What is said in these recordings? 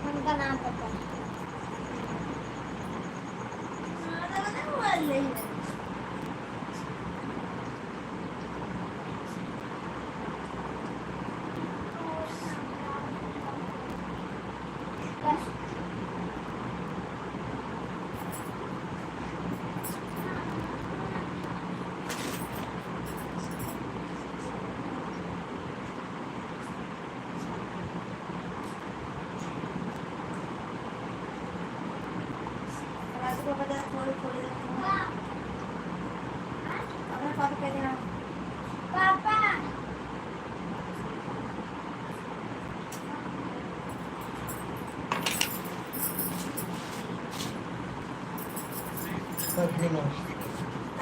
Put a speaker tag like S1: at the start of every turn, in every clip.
S1: उनका नाम पता है। पापा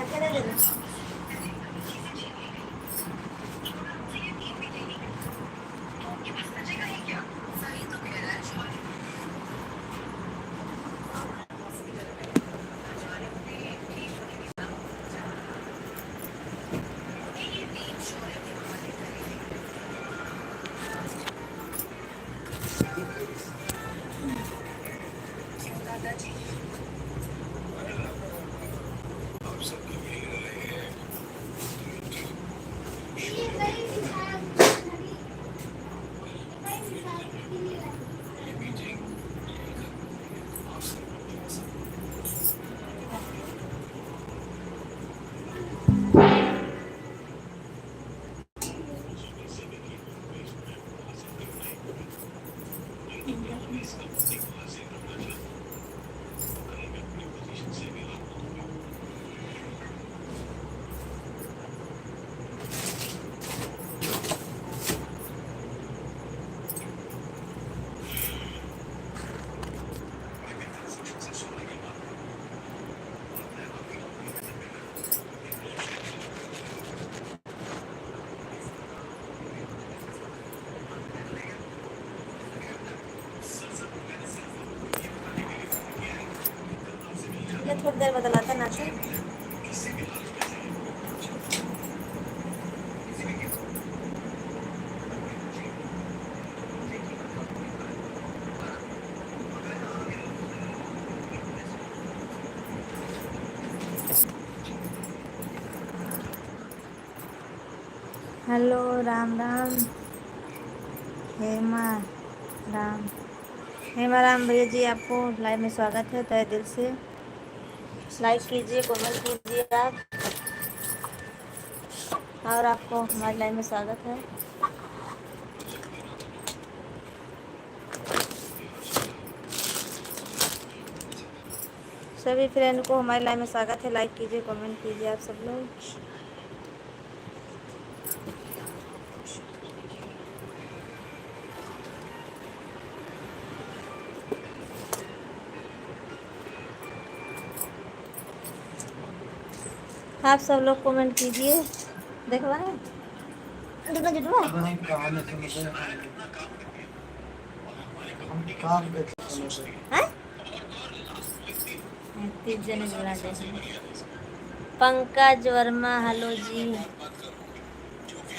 S1: अकेले दे दो। थोड़ी देर बदलाता नाचे। हेलो राम राम हेमा राम। हेमा राम भैया जी, आपको लाइव में स्वागत है। तहे दिल से लाइक कीजिए, कमेंट कीजिए आप, और आपको हमारे लाइव में स्वागत है। सभी फ्रेंड को हमारे लाइव में स्वागत है। लाइक कीजिए, कमेंट कीजिए आप सब लोग। आप सब लोग कमेंट कीजिए। देखो ना जुटवा जुटवा हैं? 30 जने जुड़ा दे। पंकज वर्मा, हेलो जी।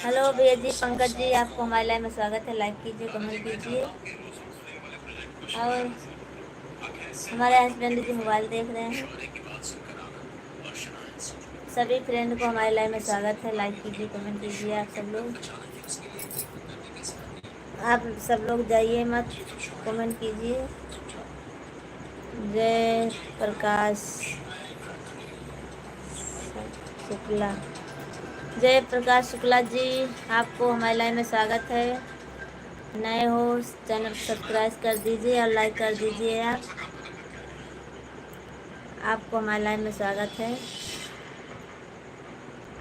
S1: हेलो भैया जी, पंकज जी, आपको हमारे लाइव में स्वागत है। लाइक कीजिए, कमेंट कीजिए। और हमारे हस्बैंड जी मोबाइल देख रहे हैं। सभी फ्रेंड को हमारे लाइव में स्वागत है। लाइक कीजिए, कमेंट कीजिए आप सब लोग। आप सब लोग जाइए मत, कमेंट कीजिए। जय प्रकाश शुक्ला, जय प्रकाश शुक्ला जी, आपको हमारे लाइव में स्वागत है। नए हो चैनल सब्सक्राइब कर दीजिए और लाइक कर दीजिए। आपको हमारे लाइव में स्वागत है।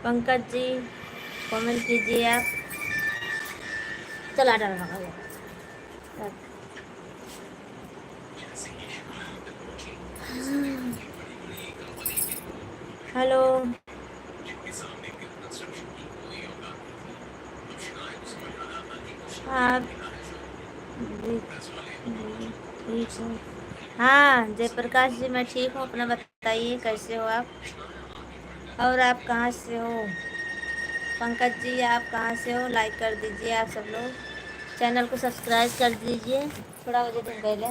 S1: पंकज जी कमेंट कीजिए आप। चला डाल हेलो आप ठीक हो? हाँ जयप्रकाश जी, मैं ठीक हूँ। अपना बताइए, कैसे हो आप? और आप कहाँ से हो? पंकज जी आप कहाँ से हो? लाइक कर दीजिए आप सब लोग। चैनल को सब्सक्राइब कर दीजिए। थोड़ा वजह दिन पहले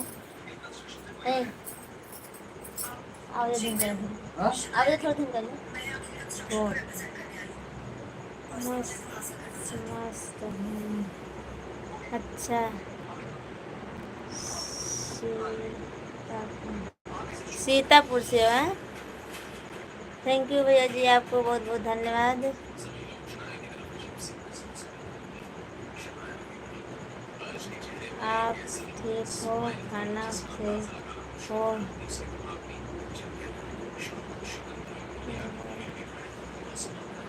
S1: आवाज दिन पहले आवाज थोड़ा दिन पहले और मस्त मस्त अच्छा सीतापुर से है। थैंक यू भैया जी, आपको बहुत बहुत धन्यवाद। आप ठीक हो? खाना से हो?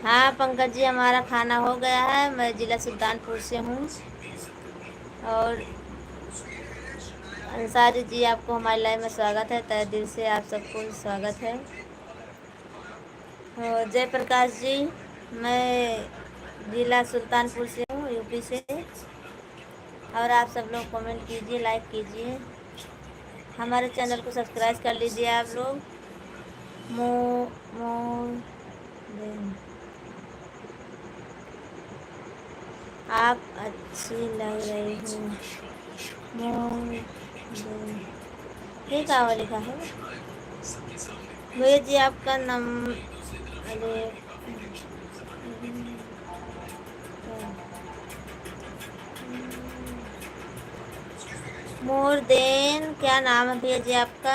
S1: हाँ पंकज जी, हमारा खाना हो गया है। मैं जिला सुल्तानपुर से हूँ। और अंसारी जी, आपको हमारे लाइव में स्वागत है। तहे दिल से आप सबको स्वागत है। और जयप्रकाश जी, मैं जिला सुल्तानपुर से हूँ, यूपी से। और आप सब लोग कमेंट कीजिए, लाइक कीजिए, हमारे चैनल को सब्सक्राइब कर लीजिए आप लोग। मो मो आप अच्छी लग रही हो। ये क्या लिखा है भैया जी आपका नाम? अरे मोर देन, क्या नाम है भैया जी आपका?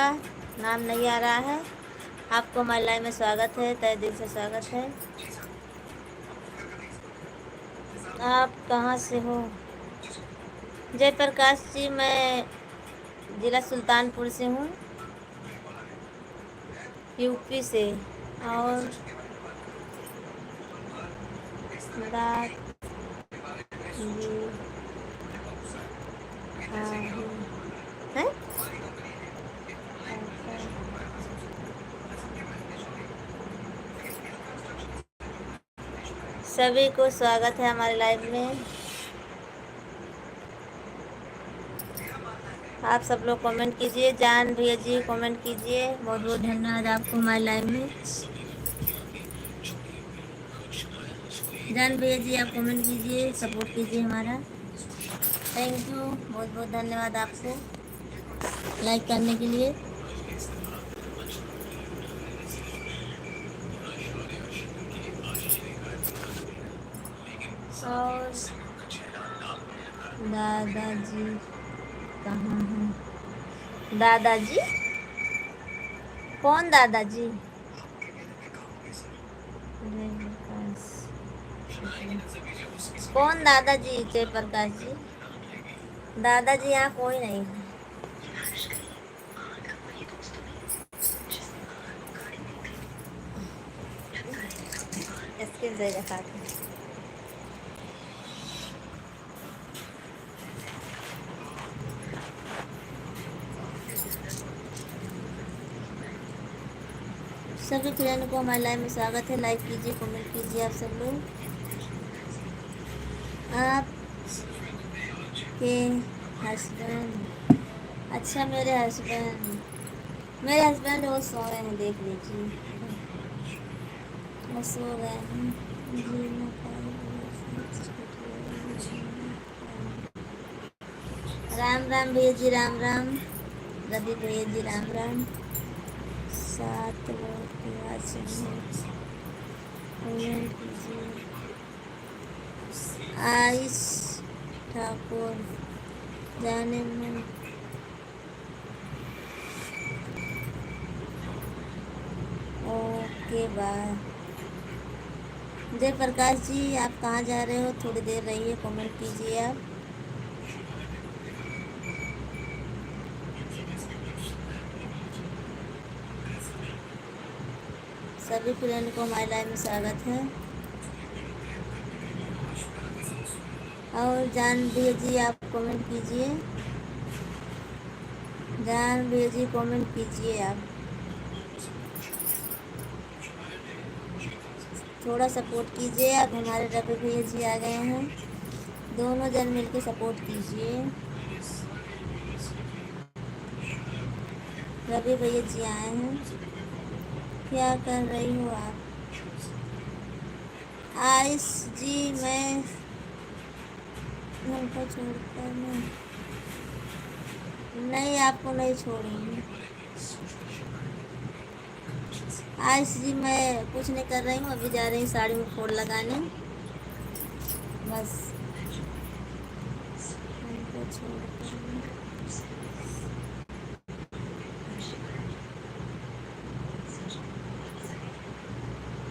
S1: नाम नहीं आ रहा है। आपको हमारे लाइव में स्वागत है, तहे दिल से स्वागत है। आप कहाँ से हो? जयप्रकाश जी, मैं जिला सुल्तानपुर से हूँ, यूपी से। और दाद जी है? सभी को स्वागत है हमारे लाइव में। आप सब लोग कमेंट कीजिए। जान भैया जी कमेंट कीजिए, बहुत बहुत धन्यवाद आपको हमारे लाइव में। जान भैया जी आप कमेंट कीजिए, सपोर्ट कीजिए हमारा। थैंक यू, बहुत बहुत धन्यवाद आपको लाइक करने के लिए। और दादाजी कहाँ हैं? दादाजी कौन दादाजी? कौन दादाजी? जयप्रकाश जी, दादाजी यहाँ कोई नहीं है। इसके दे रखा था। सभी फ्रेंड को हमारे लाइव में स्वागत है। लाइक कीजिए, कमेंट कीजिए आप सब लोग। आप के हस्बैंड? अच्छा, मेरे हस्बैंड वो सो रहे हैं, देख लीजिए, वो सो रहे हैं जी। राम राम भैया जी, राम राम। रवि भैया जी, राम राम। 7 लोग की बात सुनिए। आयुष ठाकुर जाने में ओके बाय। जयप्रकाश जी, आप कहाँ जा रहे हो? थोड़ी देर रहिए, कमेंट कीजिए आप। सभी फ्रेंड को हमारे लाइव में स्वागत है। और जान भैया जी आप कमेंट कीजिए। जान भैया जी कमेंट कीजिए आप, थोड़ा सपोर्ट कीजिए आप। हमारे रवि भैया जी आ गए हैं, दोनों जन मिलकर सपोर्ट कीजिए। रवि भैया जी आए हैं। क्या कर रही हो आप? आयुष जी, मैं हमको छोड़कर नहीं, आपको नहीं छोड़ेंगे। आज जी मैं कुछ नहीं कर रही हूँ, अभी जा रही हूँ साड़ी में फोड़ लगाने, बस। हमको छोड़कर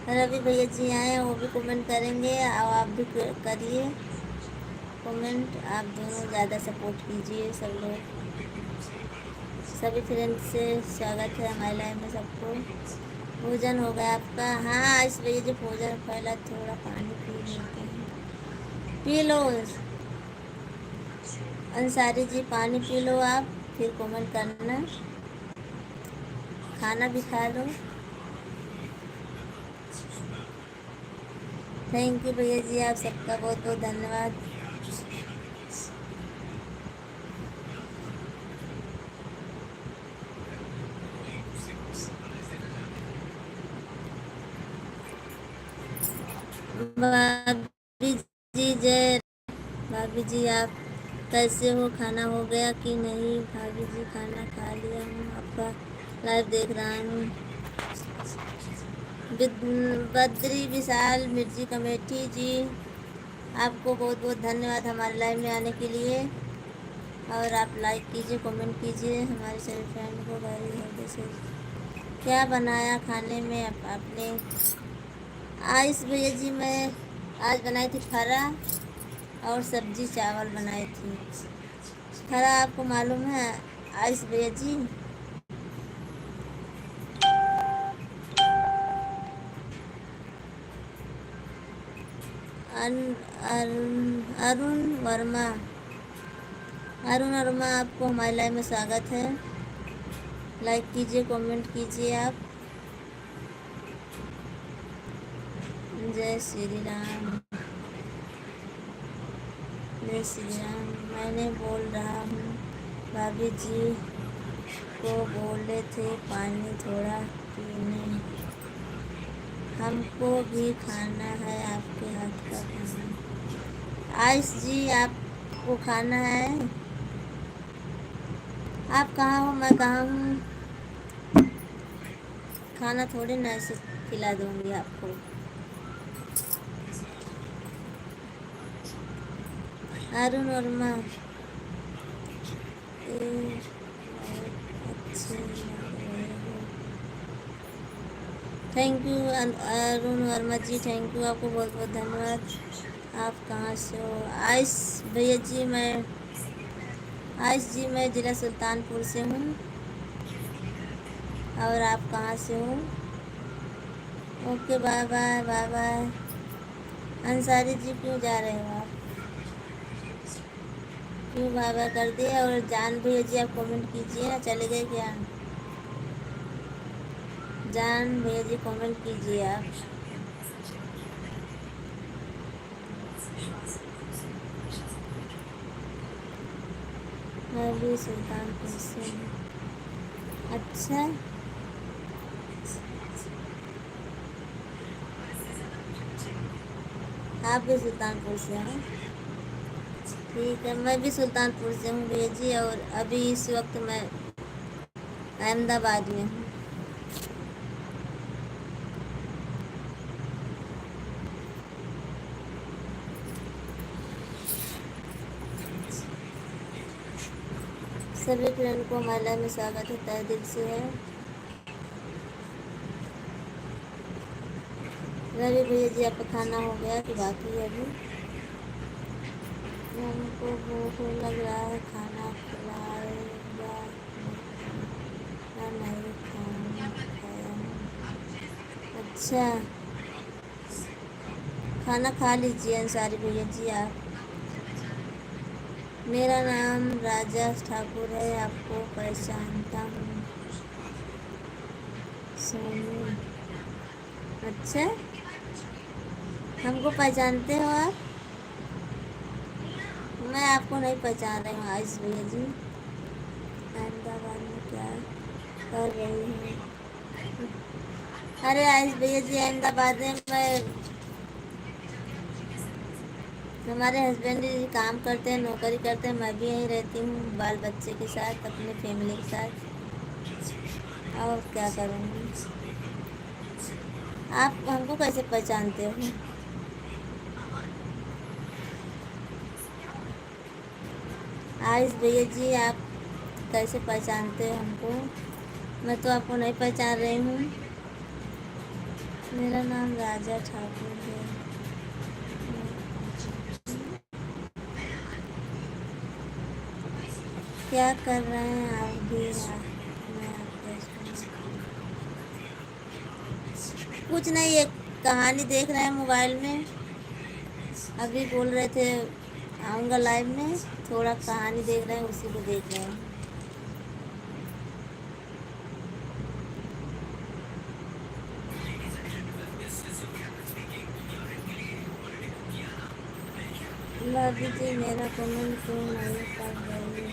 S1: रवि भैया जी आए हैं, वो भी कमेंट करेंगे और आप भी करिए कमेंट। आप दोनों ज़्यादा सपोर्ट कीजिए सब लोग। सभी फ्रेंड्स से स्वागत है हमारे लाइव में सबको। भोजन हो गया आपका? हाँ, इस वजह से भोजन पहला थोड़ा पानी पी लेते हैं। पी लो अंसारी जी, पानी पी लो आप, फिर कमेंट करना। खाना भी खा लो। थैंक यू भैया जी, आप सबका बहुत बहुत धन्यवाद। भाभी जी जय। भाभी जी आप कैसे हो? खाना हो गया कि नहीं? भाभी जी खाना खा लिया हूँ, आपका लाइव देख रहा हूँ। बद्री विशाल मिर्ची कमेटी जी, आपको बहुत बहुत धन्यवाद हमारे लाइव में आने के लिए। और आप लाइक कीजिए, कमेंट कीजिए हमारे सभी फ्रेंड को। भाई है से क्या बनाया खाने में आपने? आज भैया जी मैं आज बनाई थी फरा और सब्जी चावल बनाई थी। फरा आपको मालूम है आइस भैया जी? अरुण वर्मा, अरुण वर्मा, आपको हमारे लाइव में स्वागत है। लाइक कीजिए, कमेंट कीजिए आप। जय श्री राम, जय श्री राम। मैंने बोल रहा हूँ भाभी जी को बोले थे पानी थोड़ा पीने। हमको भी खाना है आपके हाथ का खाना। आयुष जी आपको खाना है? आप कहाँ हो, मैं कहाँ हूँ? खाना थोड़ी ना ऐसे खिला दूँगी आपको। अरुण वर्मा, अच्छे thank you Arun Verma ji, thank you, आपको बहुत बहुत धन्यवाद। आप कहाँ से हो? आयुष भैया जी आयुष जी मैं ज़िला सुल्तानपुर से हूँ। और आप कहाँ से हो? Okay, bye bye bye bye. Ansari ji क्यों जा रहे हो आप? क्यों बाय बाय कर दिए? और जान भैया जी आप कमेंट कीजिए ना, चले गए क्या? जान भैया जी कमेंट कीजिए आप। मैं भी सुल्तानपुर से हूँ। अच्छा, आप भी सुल्तानपुर से हैं? ठीक है, मैं भी सुल्तानपुर से हूँ भैया जी। और अभी इस वक्त मैं अहमदाबाद में हूँ। सभी फ्रेंड को हमारे लाइव में स्वागत है, तहे दिल से है। रवि भैया जी आपका खाना हो गया कि बाकी है अभी? हमको भूख लग रहा है, खाना खिलाएगा? नहीं खाना खाया। अच्छा, खाना खा लीजिए अंसारी भैया जी आप। मेरा नाम राजा ठाकुर है, आपको पहचानता हूँ। सोनू, अच्छा, हमको पहचानते हो आप? मैं आपको नहीं पहचान रही हूँ आयुष भैया जी। अहमदाबाद में क्या कर रही हूँ? अरे आयुष भैया जी, अहमदाबाद में मैं हमारे हस्बैंड जी काम करते हैं, नौकरी करते हैं, मैं भी यहीं रहती हूँ बाल बच्चे के साथ, अपने फैमिली के साथ। और क्या करूँगी। आप हमको कैसे पहचानते हो? आयुष भैया जी, आप कैसे पहचानते हो हमको? मैं तो आपको नहीं पहचान रही हूँ। मेरा नाम राजा ठाकुर है। क्या कर रहे हैं आप भी? मैं कुछ नहीं, एक कहानी देख रहे हैं मोबाइल में। अभी बोल रहे थे आऊँगा लाइव में, थोड़ा कहानी देख रहे हैं, उसी को देख रहे हैं। भाभी जी मेरा कमेंट क्यों नहीं पढ़ रही है?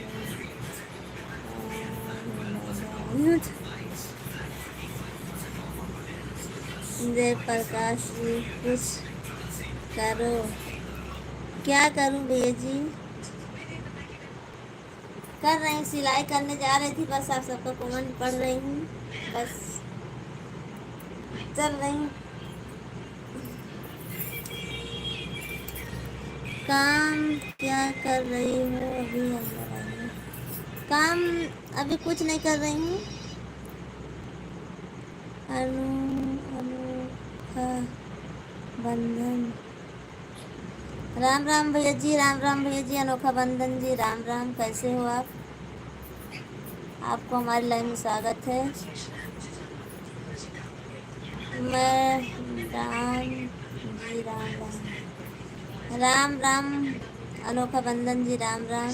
S1: जय प्रकाश जी, कुछ करो। क्या करूं भैया जी? कर रही हूँ, सिलाई करने जा रही थी, बस आप सबका कमेंट पढ़ रही हूँ, बस चल रही हूँ। काम क्या कर रही हूँ अभी? हम काम अभी कुछ नहीं कर रही हूँ। अनोखा बंधन। राम राम भैया जी, राम राम भैया जी, अनोखा बंधन जी, राम राम। कैसे हो आप? आपको हमारी लाइन में स्वागत है। मैं राम जी, राम राम, राम राम। अनोखा बंधन जी, राम राम।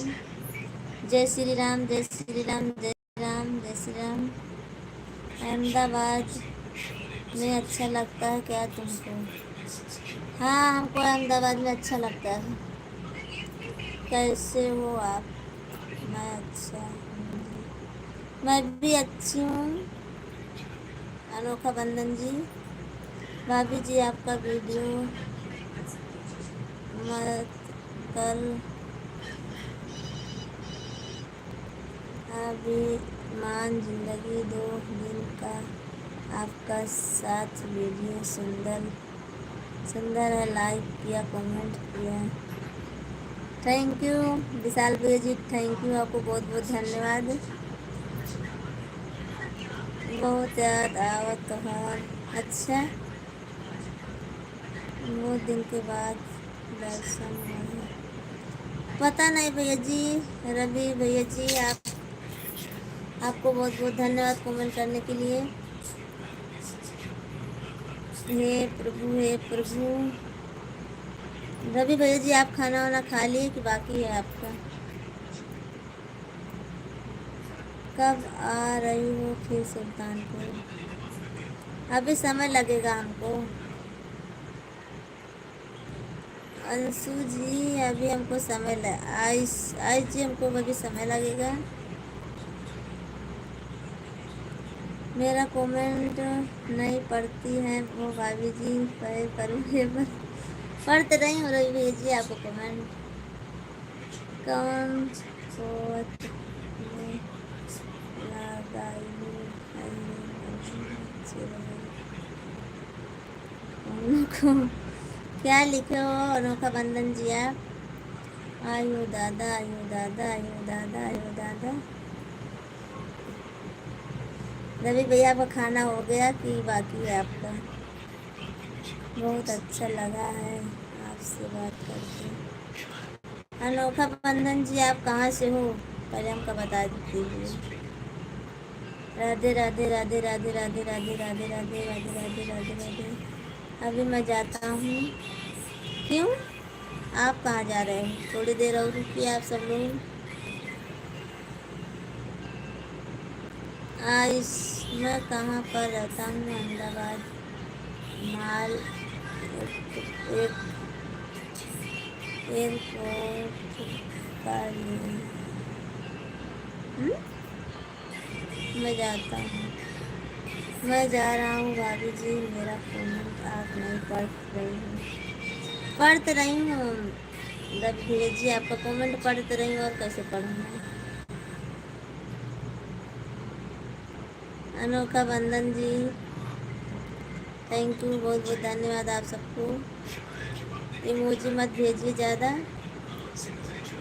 S1: जय श्री राम, जय श्री राम, जय श्री राम, जय श्री राम। अहमदाबाद में अच्छा लगता है क्या तुमको? हाँ, हमको अहमदाबाद में अच्छा लगता है। कैसे हो आप? मैं अच्छा हूँ। मैं भी अच्छी हूँ अनोखा बंधन जी। भाभी जी आपका वीडियो मत कल अभिमान जिंदगी 2 दिन का आपका साथ वीडियो सुंदर सुंदर है। लाइक किया, कमेंट किया। थैंक यू विशाल भैया जी, थैंक यू, आपको बहुत बहुत धन्यवाद। बहुत याद आवत तोहार। अच्छा, बहुत दिन के बाद दर्शन हुए। पता नहीं भैया जी। रवि भैया जी, आपको बहुत बहुत धन्यवाद कमेंट करने के लिए। हे प्रभु, हे प्रभु। रवि भैया जी, आप खाना वाना खा लिए कि बाकी है आपका? कब आ रही हो फिर सुल्तानपुर? अभी समय लगेगा हमको। अंशु जी, अभी हमको समय आइस आइस जी, हमको अभी समय लगेगा। मेरा कमेंट नहीं पढ़ती हैं वो भाभी जी, पढ़ूँगे पर पढ़ते रही हूँ रवि भैया जी आपको कमेंट। कौन सोच में लगाई को क्या लिखे हो अनोखा बंधन जी आप? आयु दादा, आयु दादा, आयु दादा, आयु दादा। रवि भैया आपका खाना हो गया कि बाकी है आपका? बहुत अच्छा लगा है आपसे बात करके। अनोखा बंधन जी, आप कहाँ से हो पहले हमको बता दीजिए। राधे राधे राधे राधे राधे राधे राधे राधे राधे राधे राधे राधे। अभी मैं जाता हूँ। क्यों? आप कहाँ जा रहे हो? थोड़ी देर और रुकिए आप सब लोग। आज मैं कहाँ पर रहता हूँ? अहमदाबाद माल एक एयरपोर्ट का लिए। मैं जाता हूँ, मैं जा रहा हूँ भाभी जी। मेरा कमेंट आप नहीं पढ़ रही हूँ। पढ़ तो रही हूँ, रवि भैया जी आपका कमेंट पढ़ते रही और कैसे पढ़ूँ मैं। अनोखा बंदन जी थैंक यू, बहुत बहुत धन्यवाद आप सबको। इमोजी मत भेजिए ज़्यादा।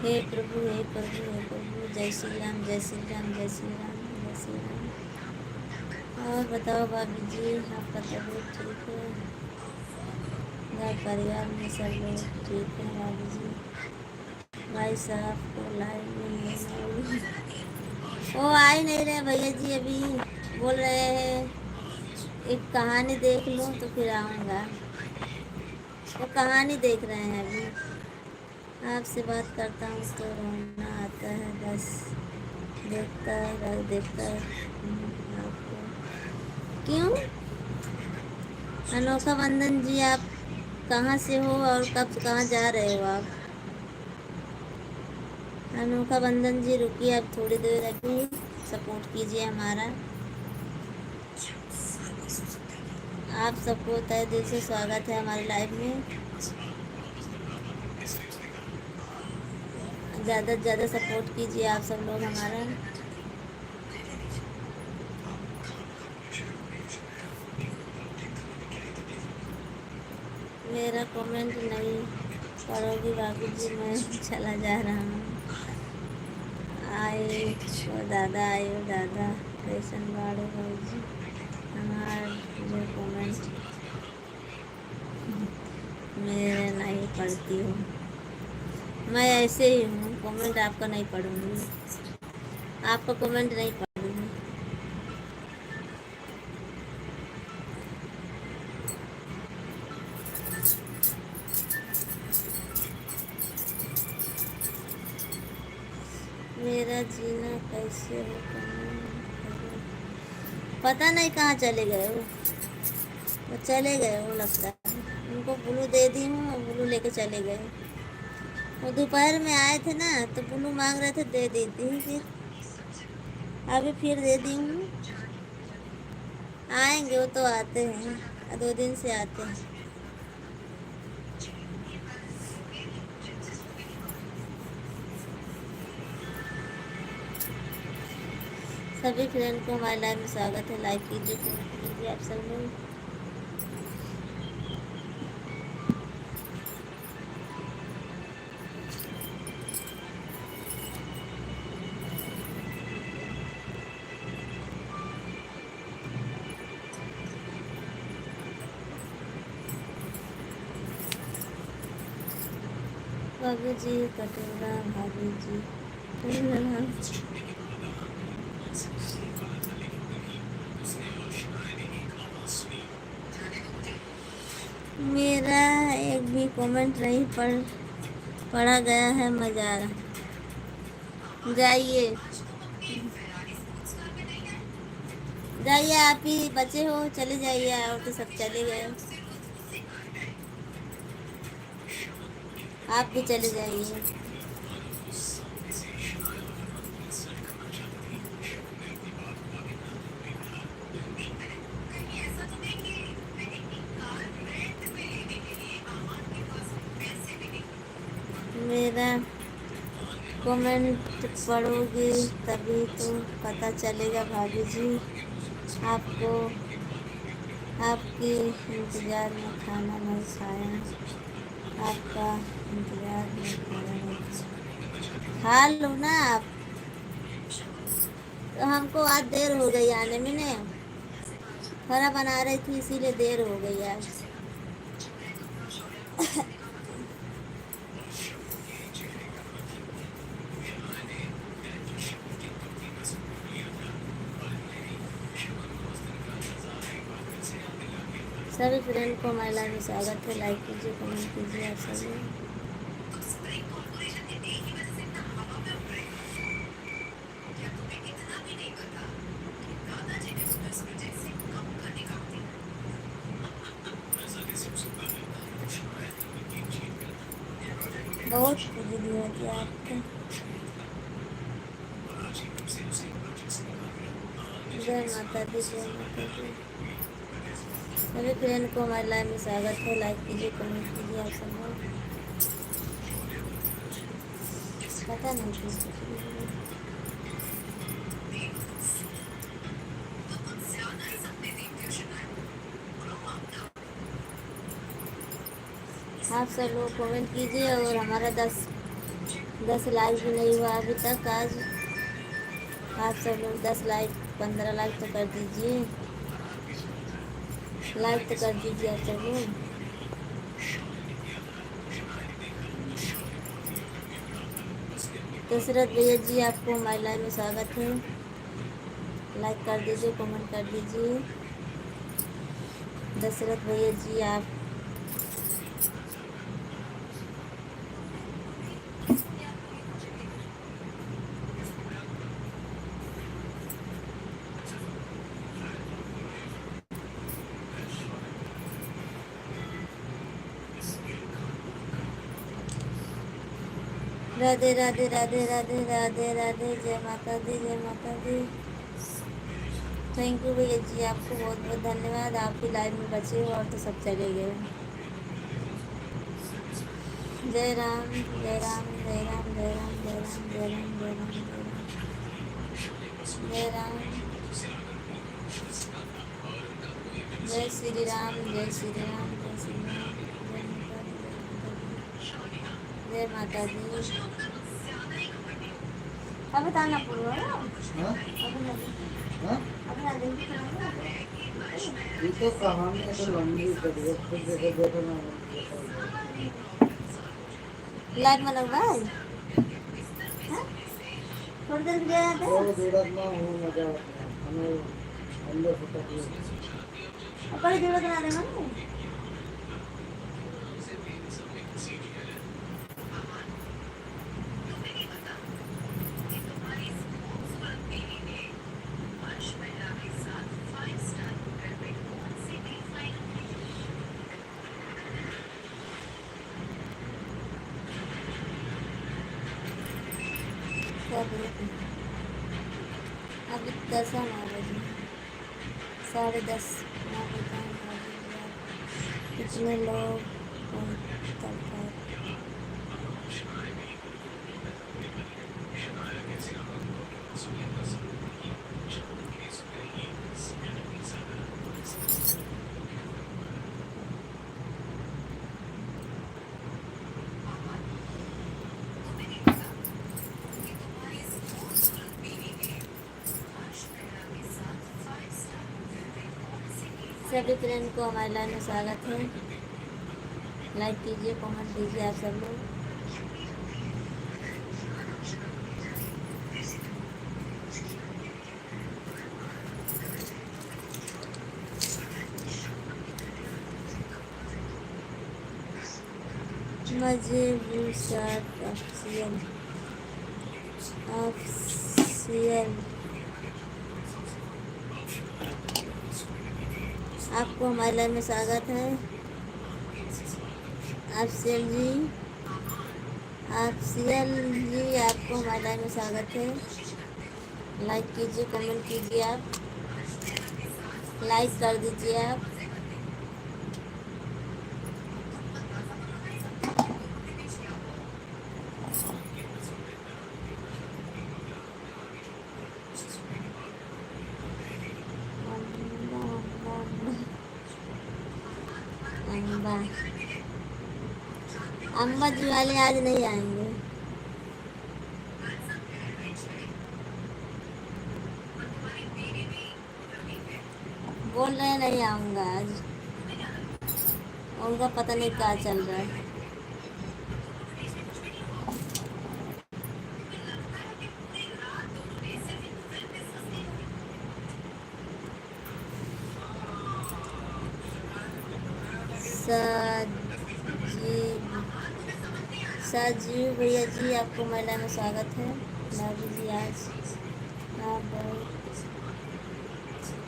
S1: हे प्रभु हे प्रभु हे प्रभु, जय श्री राम जय श्री राम जय श्री राम जय श्री राम। और बताओ भाभी जी आपका तबीयत ठीक है? घर परिवार में सब लोग ठीक है भाभी जी? भाई साहब को लाइव में नहीं, वो आ ही नहीं रहे भैया जी, अभी बोल रहे हैं एक कहानी देख लूँ तो फिर आऊँगा। वो कहानी देख रहे हैं अभी। आपसे बात करता हूँ तो रोना आता है बस, देखता है आपको। क्यों? अनोखा बंदन जी आप कहाँ से हो और कब कहाँ जा रहे हो आप? अनोखा बंदन जी रुकिए, आप थोड़ी देर अभी सपोर्ट कीजिए हमारा। आप सबको तहे दिल से स्वागत है हमारे लाइव में। ज़्यादा से ज़्यादा सपोर्ट कीजिए आप सब लोग हमारा। मेरा कमेंट नहीं पढ़ोगी बाबू जी, मैं चला जा रहा हूँ। आए ओ दादा, आए ओ दादा, कैसन बाड़ो भाई जी हमार जो कमेंट मेरे नहीं पढ़ती हूँ। मैं ऐसे ही हूँ, कमेंट आपका नहीं पढ़ूँगी, आपका कमेंट नहीं पढ़ूँगी। मेरा जीना कैसे हो पता नहीं कहाँ चले गए वो चले गए वो लगता है। उनको ब्लू दे दी हूँ, ब्लू लेके चले गए। वो दोपहर में आए थे ना तो ब्लू मांग रहे थे, दे दी थी, फिर अभी फिर दे दी हूँ। आएंगे, वो तो आते हैं, 2 दिन से आते हैं। सभी फ्रेंड को हमारे लाइव में स्वागत है, लाइक कीजिए कमेंट कीजिए आप सब लोग। बाबू जी कटोरा, भाभी जी मेरा एक भी कमेंट नहीं पढ़ा गया है, मजा आ रहा। जाइए जाइए, आप ही बचे हो, चले जाइए, और तो सब चले गए, आप भी चले जाइए। मेरा कमेंट पढ़ोगे तभी तो पता चलेगा भाभी जी, आपको आपके इंतज़ार में खाना नहीं खाया, आपका इंतज़ार में खाना नहीं खाया। खा लो ना आप, तो हमको आज देर हो गई आने में ने, खाना बना रही थी इसीलिए देर हो गई आज। सभी फ्रेंड को हमारे लाइव में स्वागत है, लाइक कीजिए कमेंट कीजिए आप सभी। बहुत खुजली होती है आपको। जय माता दी, जय माता दी। सभी फ्रेंड को हमारे लाइव में स्वागत है, लाइक कीजिए कमेंट कीजिए आप सब। पता नहीं किस कुछ भी नहीं। आप सब लोग कमेंट कीजिए और हमारा 10 लाइक भी नहीं हुआ अभी तक आज। आप सब लोग 10 लाइक 15 लाइक तो कर दीजिए, लाइक तो कर दीजिए आप सब लोग। दशरथ भैया जी आपको हमारी लाइव में स्वागत है। लाइक कर दीजिए, कमेंट कर दीजिए। दशरथ भैया जी आप राधे राधे राधे राधे राधे राधे, जय माता दी, जय माता दी। थैंक यू भैया जी, आपको बहुत बहुत धन्यवाद। आप ही लाइव में बचे हो और तो सब चले गए। जय राम जय राम जय राम जय राम जय राम जय राम जय राम जय राम जय श्री राम जय श्री राम जय श्री राम, जय माता दी। अब बताना पूरा
S2: ये तो कहानी है, तो लंबी करिए खुद जगह देखो ना।
S1: लाइव में लग रहा है थोड़ी देर गया था
S2: वो जरूरत ना हो मजा आता है हमें अंदर से तकलीफ।
S1: अपनी जरूरत ना रहे ना। अभी 10 बजे 10:30 कितने लोग सभी फ्रेंड को हमारे लाइन में स्वागत है। लाइक कीजिए, कमेंट कीजिए आप सब लोग। मजे ऑफिशियल आपको हमारे लाइन में स्वागत है। अफसल जी आपको हमारे लाइन में स्वागत है। लाइक कीजिए, कमेंट कीजिए, आप लाइक कर दीजिए आप। अम्मा जी वाले आज नहीं आएंगे। बोल रहे नहीं आऊँगा आज, उनका पता नहीं क्या चल रहा है। साजीव भैया जी आपको महिला में स्वागत है। लाभी जी आज आप बहुत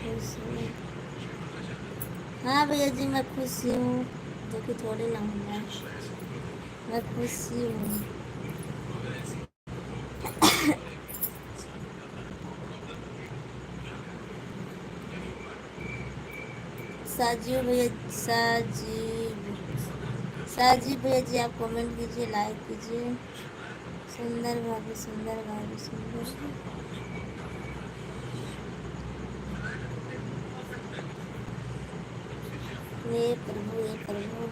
S1: खुश हूँ। हाँ भैया जी मैं खुशी हूँ, दुखी थोड़ी ना हूँ, मैं खुशी हूँ। साजीव भैया साजीव भैया जी आप कमेंट कीजिए, लाइक कीजिए, सुंदर भाभी, सुंदर भाभी, सुंदर। हे प्रभु, हे प्रभु।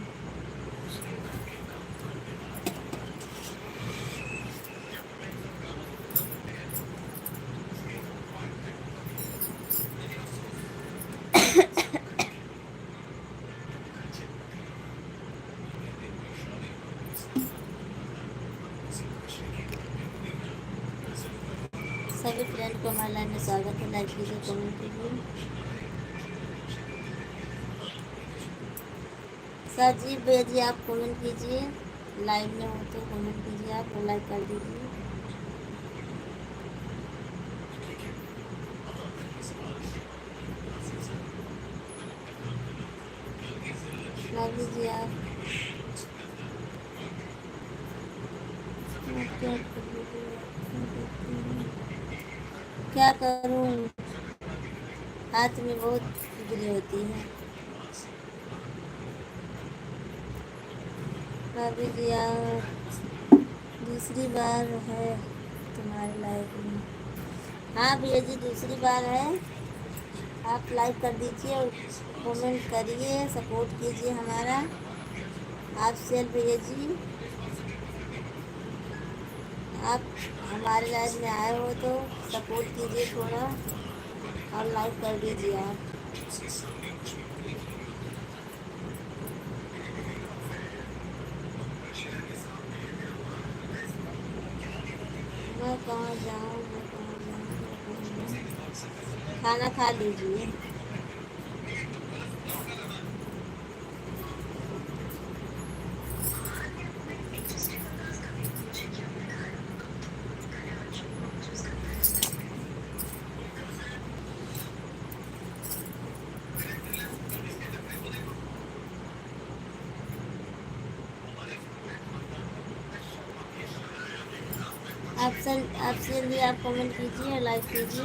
S1: सभी फ्रेंड को हमारे लाइन में स्वागत है। लाइक कीजिए, कमेंट कीजिए। सजीव भैया जी आप कमेंट कीजिए, लाइव में हो तो कमेंट कीजिए, आप लाइक कर दीजिए। लाइक कीजिए आप। क्या करूं, हाथ में बहुत खुजली होती है। भाभी जी आप दूसरी बार है तुम्हारे लाइव में। हाँ भैया जी दूसरी बार है। आप लाइक कर दीजिए और कमेंट करिए, सपोर्ट कीजिए हमारा। आप सेल भैया जी आप हमारे लाइव में आए हो तो सपोर्ट कीजिए थोड़ा और लाइक कर दीजिए आप। मैं कहाँ जाऊँ, मैं कहाँ जाऊँ, मैं कहाँ जाऊँ। खाना खा लीजिए। आपसे भी आप कमेंट कीजिए और लाइक कीजिए।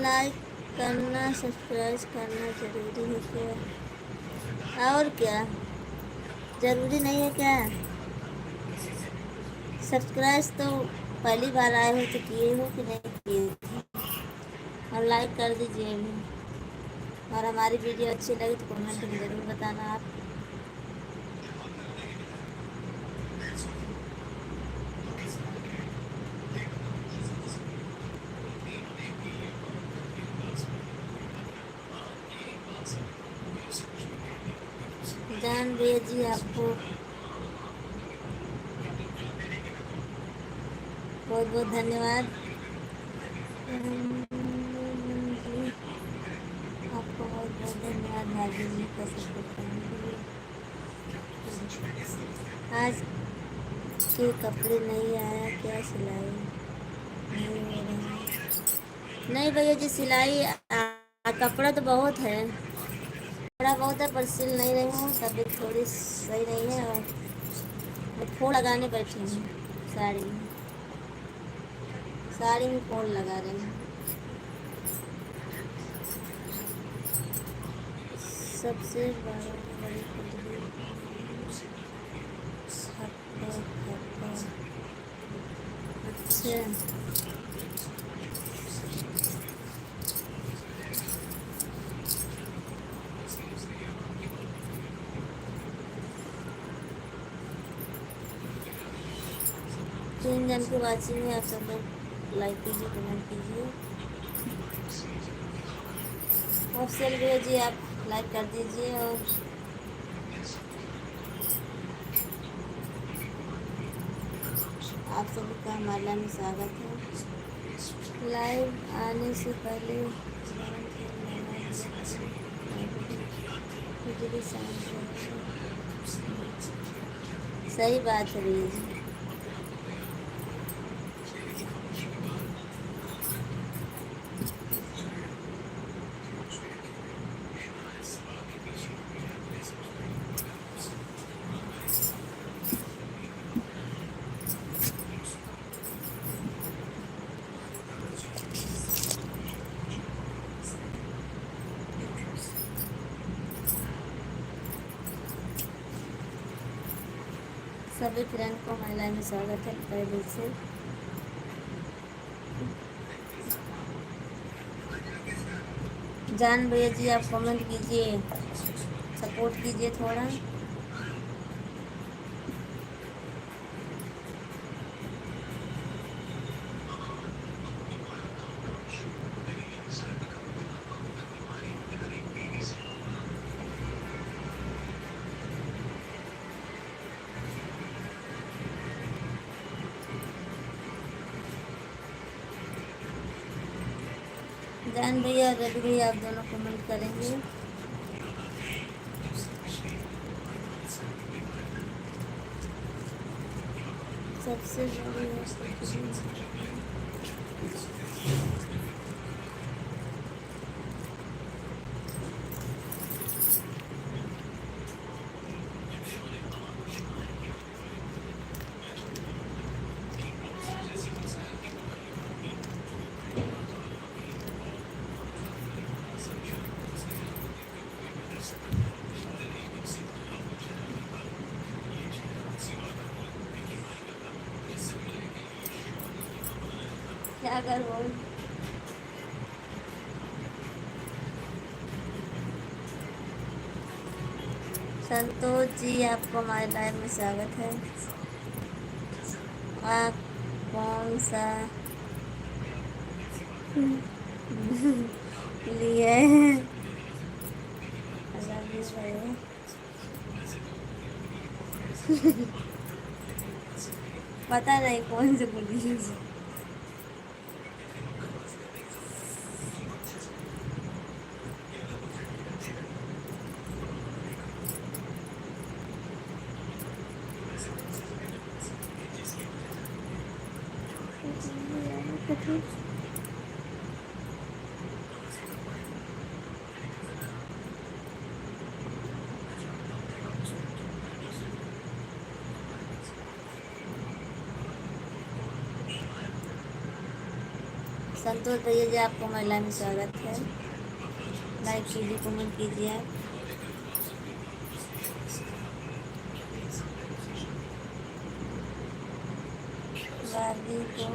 S1: लाइक करना, सब्सक्राइब करना ज़रूरी है क्या? और क्या ज़रूरी नहीं है क्या? सब्सक्राइब तो पहली बार आए हो तो किए हो कि नहीं किए थे? और लाइक कर दीजिए अभी। और हमारी वीडियो अच्छी लगी तो कमेंट में ज़रूर बताना आप। जान भैया जी आपको बहुत बहुत धन्यवाद। आपको बहुत बहुत धन्यवाद भाभी जी का सपोर्ट करने के लिए। आज के कपड़े नहीं आया क्या? सिलाई नहीं हो रहा है? नहीं भैया जी सिलाई कपड़ा तो बहुत है, कपड़ा बहुत है पर सिल नहीं रही हूँ। तबीयत थोड़ी सही नहीं है और मैं फोन लगाने बैठी हूँ। साड़ी में फोन लगा रही हूँ। सबसे बड़ी खुजली अच्छा। तीन जन की वाचिंग है, आप सब लोग लाइक कीजिए, कमेंट कीजिए। ऑप्शन भेजिए, आप लाइक कर दीजिए। और आप सभी का हमारे लाइव में स्वागत है। लाइव आने से पहले सही बात है भैया जी। सभी फ्रेंड को हमारे लाइव में स्वागत है तहे दिल से। जान भैया जी आप कमेंट कीजिए, सपोर्ट कीजिए थोड़ा। जान भैया रवि भैया आप दोनों कमेंट करेंगे। सबसे बड़ी है क्या कर बोल। संतोष जी आपको हमारे लाइव में स्वागत है। आप कौन सा लिए पता नहीं कौन से बोली। संतोष भैया जी आपको हमारे लाइव में स्वागत है। लाइक कीजिए, कमेंट कीजिए आप। वादी को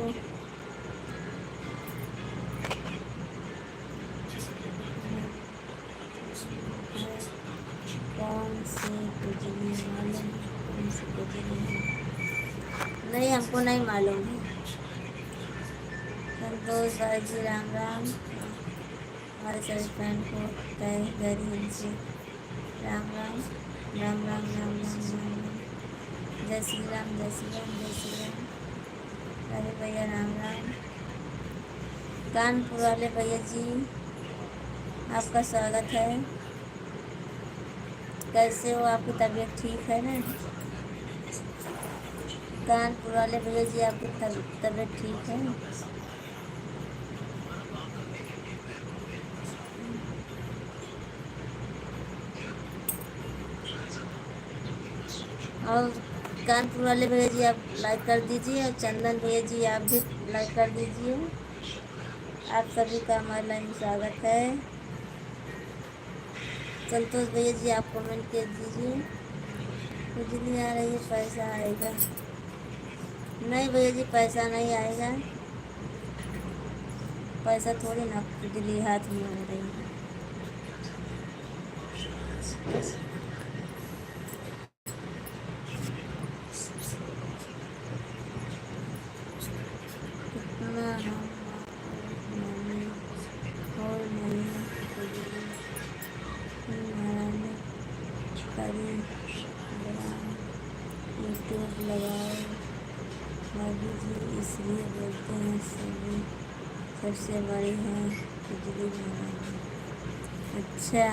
S1: कौन सी बिजली मालूम, कौन सी बिजली नहीं हमको नहीं मालूम है। संतोष भाई जी राम राम। हमारे सभी फ्रेंड को तहे दिल से राम राम राम राम राम राम राम राम। जय श्री राम जय श्री राम जय श्री राम। अरे भैया राम राम। कानपुर वाले भैया जी आपका स्वागत है। कैसे हो, आपकी तबीयत ठीक है ना? कानपुर वाले भैया जी आपकी तबीयत ठीक है? और कानपुर वाले भैया जी आप लाइक कर दीजिए, और चंदन भैया जी आप भी लाइक कर दीजिए। आप सभी का हमारे लाइन में स्वागत है। संतोष भैया जी आप कमेंट कर दीजिए। बिजली आ रही है, पैसा आएगा? नहीं भैया जी पैसा नहीं आएगा। पैसा थोड़ी ना बिजली हाथ में आ रही है। यूट्यूब लगाओ भाभी जी, इसलिए बोलते हैं सभी सबसे बड़ी है बिजली लगाओ। अच्छा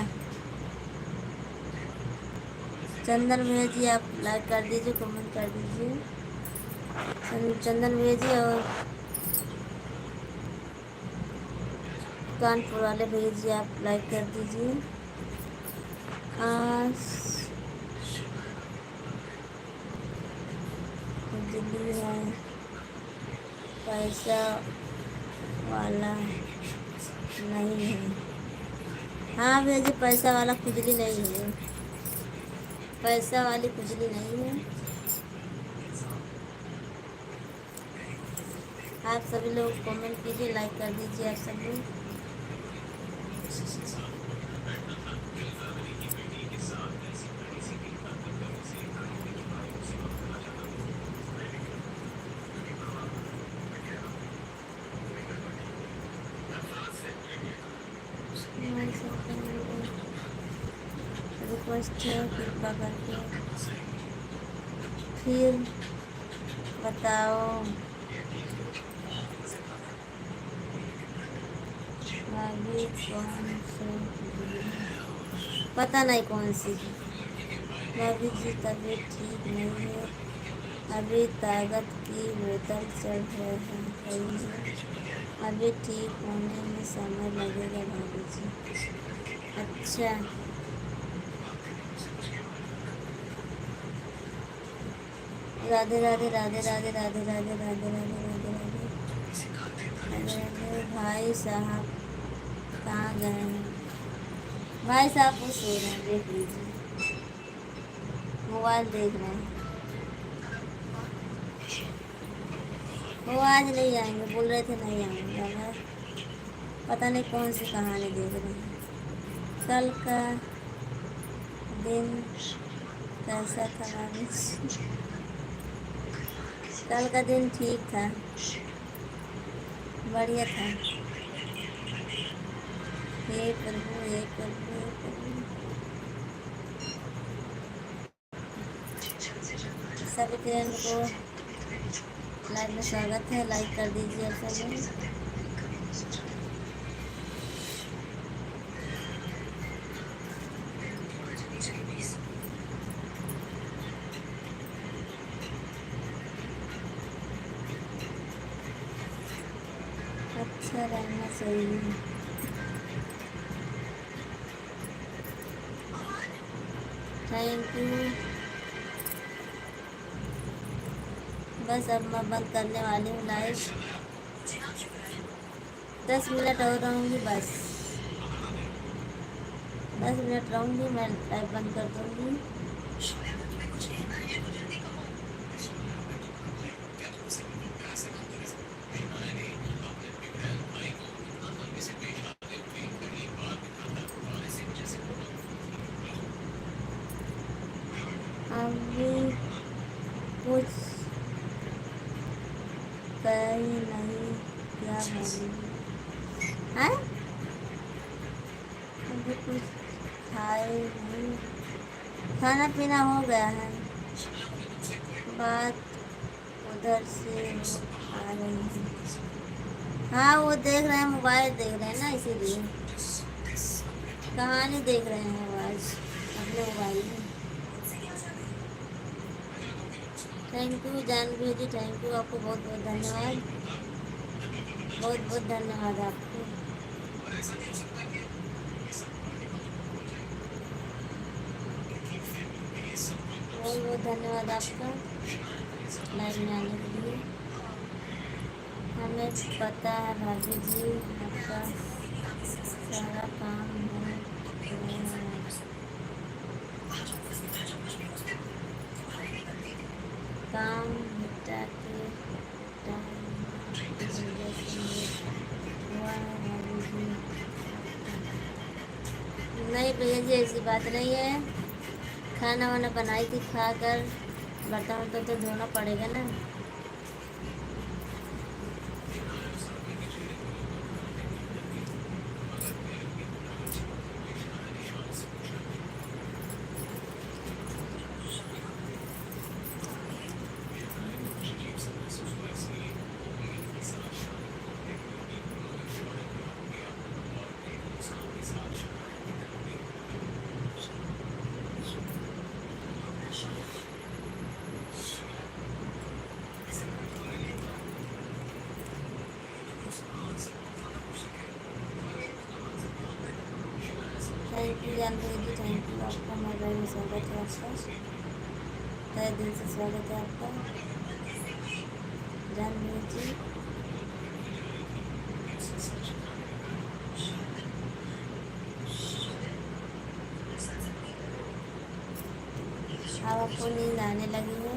S1: चंदन भैया जी आप लाइक कर दीजिए, कमेंट कर दीजिए। चंदन भैया जी और कानपुर वाले भैया जी आप लाइक कर दीजिए। बिजली है, पैसा वाला नहीं है। हाँ भैया जी पैसा वाला खुजली नहीं है, पैसा वाली खुजली नहीं है। आप सभी लोग कमेंट कीजिए, लाइक कर दीजिए आप सभी। रिक्वेस्ट है कृपा करके फिर बताओ भाभी कौन से, पता नहीं कौन सी। भाभी जी तबीयत ठीक नहीं है, अभी ताकत की बोतल चल रही है, अभी ठीक होने में समय लगेगा भाभी जी। अच्छा, राधे राधे राधे राधे राधे राधे राधे राधे राधे राधे राधे। भाई साहब कहाँ गए हैं? भाई साहब वो सो रहे हैं, देख लीजिए, मोबाइल देख रहे हैं। वो आज नहीं आएंगे, बोल रहे थे नहीं आएंगे, मगर पता नहीं कौन सी कहानी देख रहे हैं। कल का दिन कैसा था भाभी? कल का दिन ठीक था, बढ़िया था। हे प्रभु हे प्रभु हे प्रभु। सभी ट्रेन को लाइव में स्वागत है, लाइक कर दीजिए आप सभी। अच्छा रहना चाहिए। Thank you. बस अब मैं बंद करने वाली हूँ लाइव, 10 मिनट और रहूँगी, बस 10 मिनट रहूँगी, मैं लाइव बंद कर दूँगी। अभी कुछ कहीं नहीं, क्या बोलूँ? हैं? अभी कुछ खाए नहीं, खाना पीना हो गया है, बात उधर से आ रही है। हाँ वो देख रहे हैं, मोबाइल देख रहे हैं ना, इसीलिए कहानी देख रहे हैं आज अपने मोबाइल में। Thank you Janvi ji, thank you, आपको बहुत बहुत धन्यवाद, बहुत बहुत धन्यवाद आपको। बहुत बहुत धन्यवाद आपका लाइव में आने के लिए। हमें पता है भाभी जी आपका सारा काम है, काम निपटा के हुआ है भाभी जी। नहीं भैया जी ऐसी बात नहीं है, खाना वाना बनाई थी, खाकर बर्तन वर्तन तो धोना पड़ेगा ना। Thank you Janvi ji, thank you, आपका हमारे में स्वागत है, आपका तहे दिल से स्वागत है आपका जानवी जी। अब आपको नींद आने लगी है।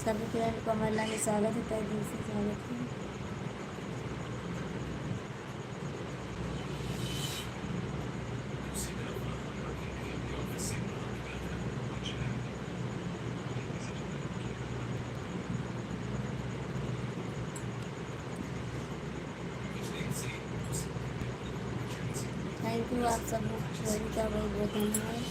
S1: सभी फ्रेंड को हमारे लाइन में स्वागत है, तहे दिल से स्वागत है। थैंक यू आप सब लोग का बहुत बहुत धन्यवाद।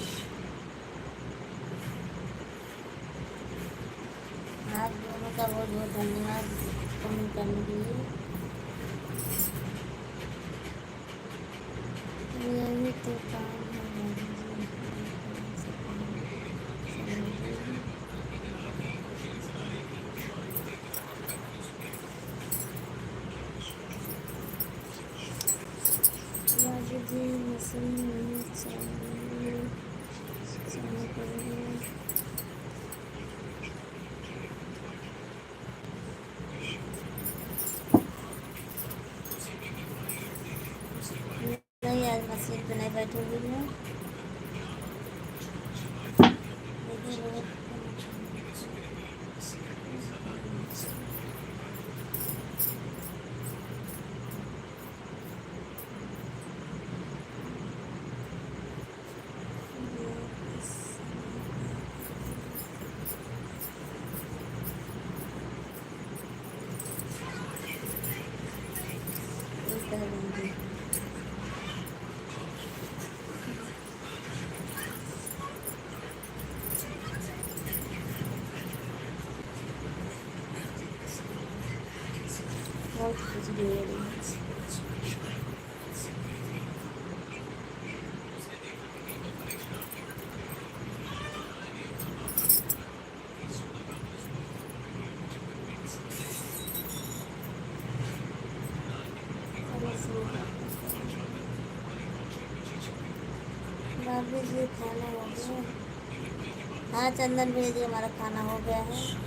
S1: आप दोनों का बहुत बहुत धन्यवाद कमेंट करने के लिए। यही तो काम है जी, मशीन नहीं चाहिए नहीं, आज मशीन पे नहीं बैठूंगी मैं। बहुत कुछ दे रही है। भाभी जी खाना हो गया? हाँ चंदन भैया जी, हमारा खाना हो गया है।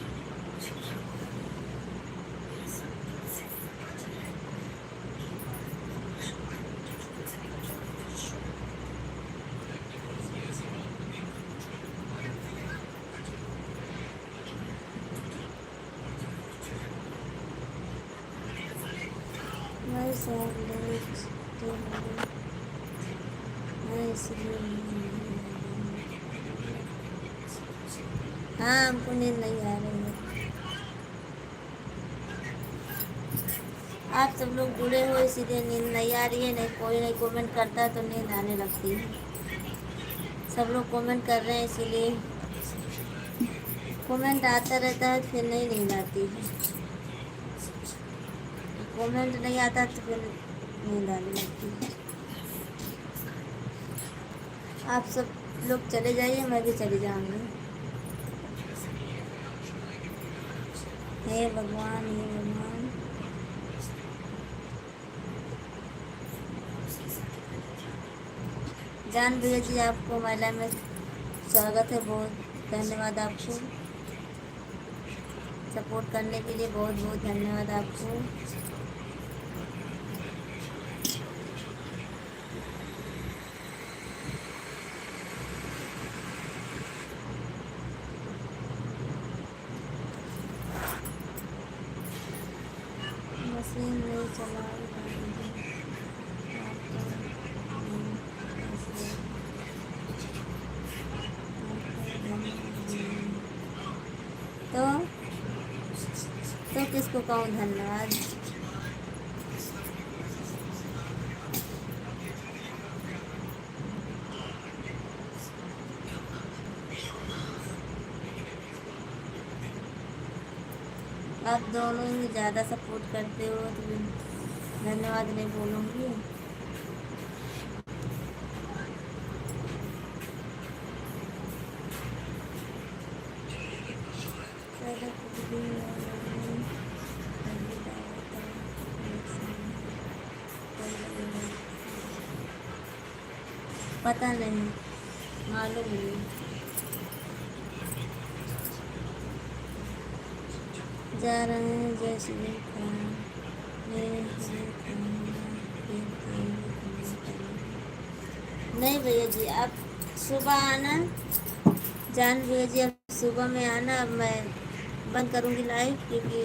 S1: मैं सब मैं इसलिए हाँ, हमको नींद नहीं आ रही है। आप सब लोग जुड़े हो इसीलिए नींद नहीं आ रही है, नहीं कोई नहीं कमेंट करता है तो नींद आने लगती है। सब लोग कमेंट कर रहे हैं इसीलिए कमेंट आता रहता है, फिर नहीं नींद आती है। कमेंट नहीं आता तो फिर नींद आने लगती है। आप सब लोग चले जाइए, मैं भी चली जाऊंगी। हे भगवान, हे भगवान। जान भैया जी, आपको महिला में स्वागत है, बहुत धन्यवाद आपको। सपोर्ट करने के लिए बहुत बहुत धन्यवाद आपको। मशीन नहीं चला तो किसको कहूँ धन्यवाद। आप दोनों ही ज़्यादा सपोर्ट करते हो तो धन्यवाद नहीं बोलूँगी। पता नहीं, मालूम नहीं। जा रहे हैं जय श्री राम। नहीं भैया जी, आप सुबह आना। जान भैया जी, आप सुबह में आना। अब मैं बंद करूँगी लाइव, क्योंकि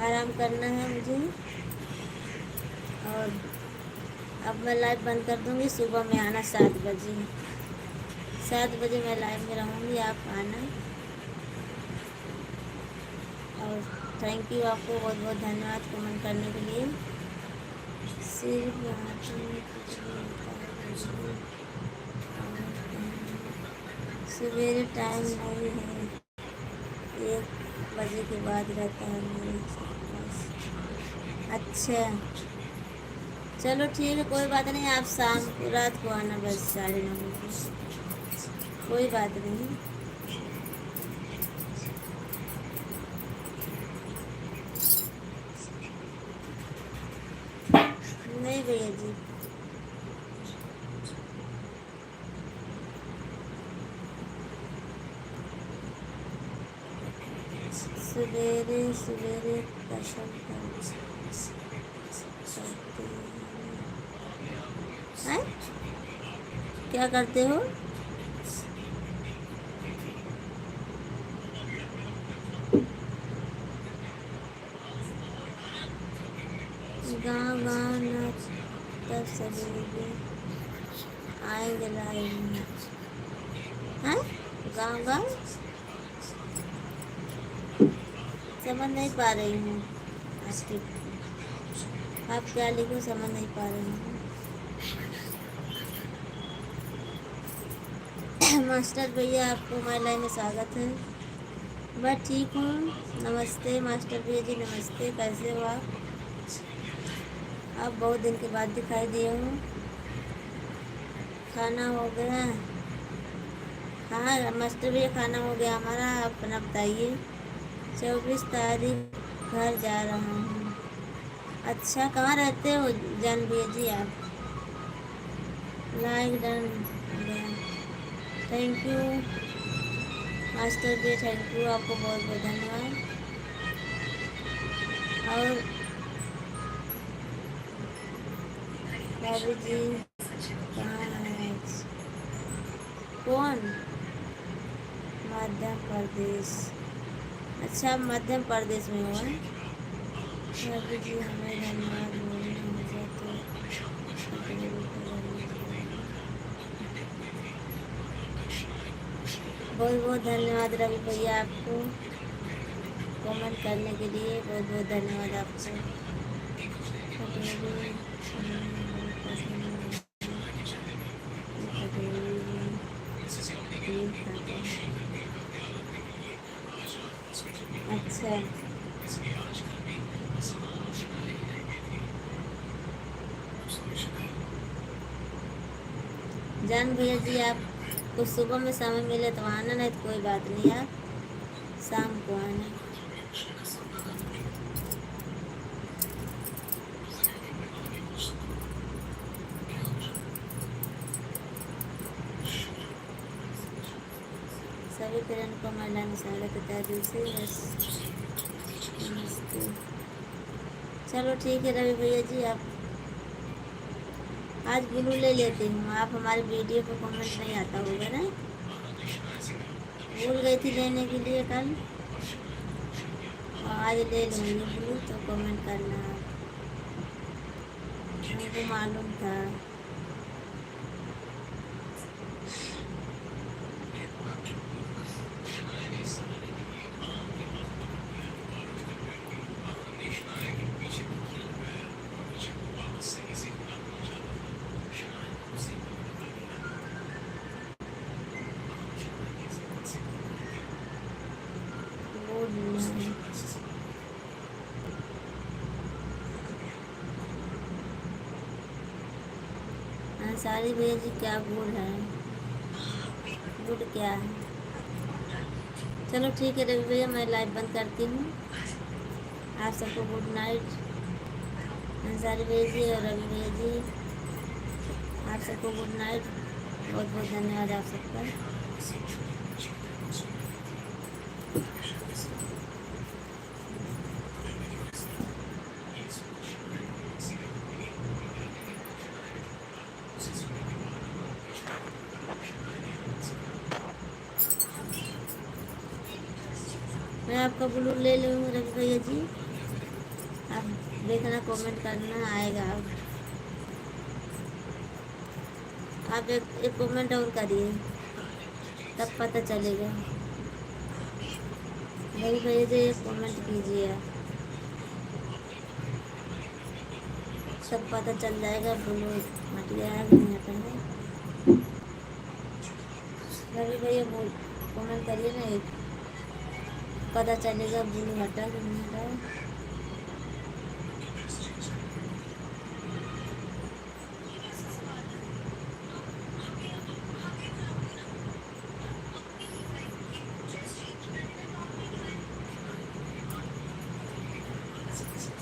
S1: आराम करना है मुझे। और अब मैं लाइव बंद कर दूँगी। सुबह में आना 7 बजे, 7 बजे मैं लाइव में रहूँगी, आप आना। और थैंक यू, आपको बहुत बहुत धन्यवाद कमेंट करने के लिए। सिर्फ यहाँ पे कुछ भी होता है, सवेरे टाइम नहीं है, 1 बजे के बाद रहता है मेरे पास। अच्छा, चलो ठीक है, कोई बात नहीं। आप शाम को, रात को आना बस 9:30 बजे, कोई बात नहीं। नहीं भैया जी, सवेरे सवेरे कसम करते हैं। क्या करते हो? गाँव गाँव नाच तब सवेरे आएंगे लाइव में। हैं? गाँव गाँव समझ नहीं पा रही हूँ आपकी, आप क्या लिखो समझ नहीं पा रही हूँ। मास्टर भैया, आपको हमारे लाइन में स्वागत है। मैं ठीक हूँ, नमस्ते मास्टर भैया जी, नमस्ते। कैसे हो आप बहुत दिन के बाद दिखाई दिए हूँ। खाना हो गया? हाँ मास्टर भैया, खाना हो गया हमारा। आप अपना बताइए। 24 तारीख घर जा रहा हूँ। अच्छा, कहाँ रहते हो जान भैया जी आप? Like done, thank you master भैया, थैंक यू, आपको बहुत बहुत धन्यवाद। और भाभी जी कहाँ है? कौन? मध्य प्रदेश। अच्छा, मध्य प्रदेश में हुआ। भाभी जी हमें धन्यवाद बोलना हो जाए तो बहुत बहुत धन्यवाद रवि भैया, आपको कमेंट करने के लिए बहुत बहुत धन्यवाद आपको। अच्छा, जान भैया जी, आपको सुबह में समय मिले तो आना, नहीं तो कोई बात नहीं, आप शाम को आना। सभी फ्रेंड को महिला में स्वागत है दिल से, बस नमस्ते। चलो ठीक है रवि भैया जी, आप आज ब्लू ले लेती हूँ। आप हमारे वीडियो को कमेंट नहीं आता होगा ना? भूल गई थी लेने के लिए कल, और आज ले लूँगी ब्लू, तो कमेंट करना आप, हमको मालूम था। अंसारी भैया जी, क्या गुड है? गुड क्या है? चलो ठीक है रवि भैया, मैं लाइव बंद करती हूँ। आप सबको गुड नाइट। अंसारी भैया जी और रवि भैया जी, आप सबको गुड नाइट। बहुत बहुत धन्यवाद आप सबका। आपका ब्लू ले लूँ रवि भैया जी? आप देखना, कमेंट करना, आएगा। आप एक कमेंट और करिए, तब पता चलेगा। रवि भैया जी एक कमेंट कीजिए आप, सब पता चल जाएगा ब्लू हट गया है कि नहीं हटा है। रवि भैया बोल, कमेंट करिए ना, एक पता चलेगा ब्लू हटा कि नहीं हटा है।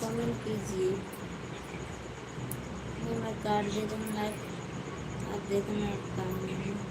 S1: कमेंट कीजिए, मैं काट दे दूँ लाइक, आप देखना काम नहीं।